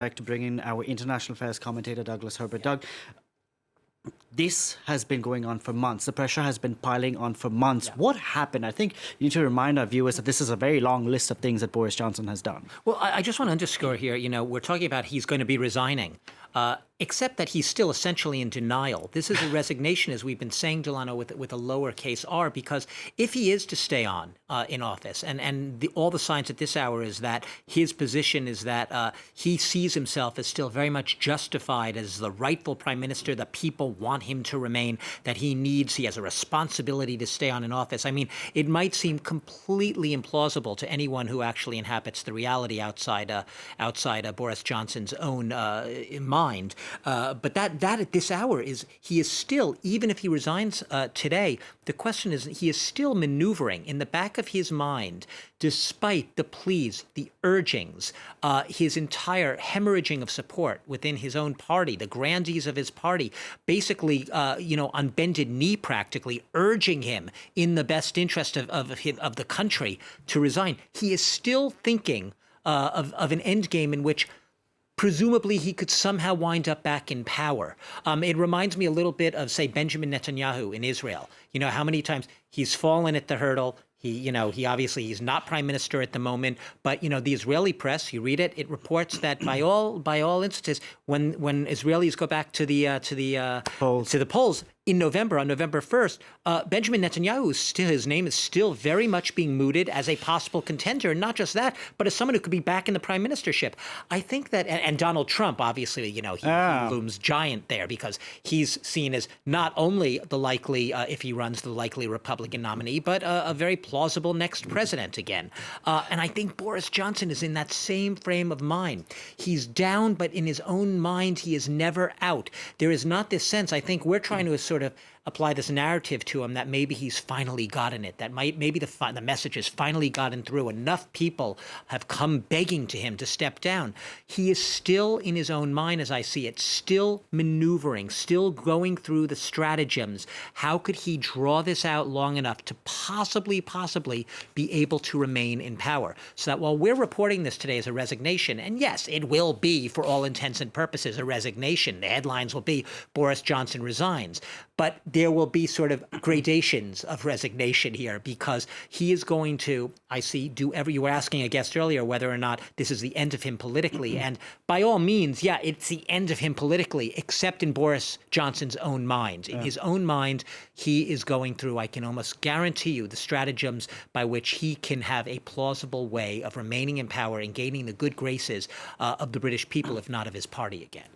Like to bring in our international affairs commentator, Douglas Herbert. Doug, this has been going on for months. The pressure has been piling on for months. What happened? I think you need to remind our viewers that this is a very long list of things that Boris Johnson has done. Well, I just want to underscore here, we're talking about he's going to be resigning, except that he's still essentially in denial. This is a resignation, as we've been saying, Delano, with a lowercase r, because if he is to stay on in office, and all the signs at this hour is that his position is that he sees himself as still very much justified as the rightful prime minister, the people want him to remain, that he has a responsibility to stay on in office. I mean, it might seem completely implausible to anyone who actually inhabits the reality outside Boris Johnson's own mind. But that at this hour he is still, even if he resigns today, the question is he is still maneuvering in the back of his mind, despite the pleas, the urgings, his entire hemorrhaging of support within his own party, the grandees of his party, basically, on bended knee, practically urging him in the best interest of the country to resign. He is still thinking of an end game in which presumably he could somehow wind up back in power. It reminds me a little bit of, say, Benjamin Netanyahu in Israel. How many times he's fallen at the hurdle. He obviously he's not prime minister at the moment, but the Israeli press, you read it, it reports that by all instances, when Israelis go back to the polls in November, on November 1st, Benjamin Netanyahu, his name is still very much being mooted as a possible contender. And not just that, but as someone who could be back in the prime ministership. I think that, and Donald Trump, obviously, he looms giant there because he's seen as not only the likely, if he runs, the likely Republican nominee, but a very plausible next president again. And I think Boris Johnson is in that same frame of mind. He's down, but in his own mind, he is never out. There is not this sense, I think we're trying to sort of apply this narrative to him that maybe he's finally gotten it, that maybe the message has finally gotten through. Enough people have come begging to him to step down. He is still in his own mind, as I see it, still maneuvering, still going through the stratagems. How could he draw this out long enough to possibly be able to remain in power? So that while we're reporting this today as a resignation, and yes, it will be, for all intents and purposes, a resignation. The headlines will be Boris Johnson resigns. But there will be sort of gradations of resignation here, because he is going to, you were asking a guest earlier whether or not this is the end of him politically. And by all means, it's the end of him politically, except in Boris Johnson's own mind. In his own mind, he is going through, I can almost guarantee you, the stratagems by which he can have a plausible way of remaining in power and gaining the good graces of the British people, if not of his party again.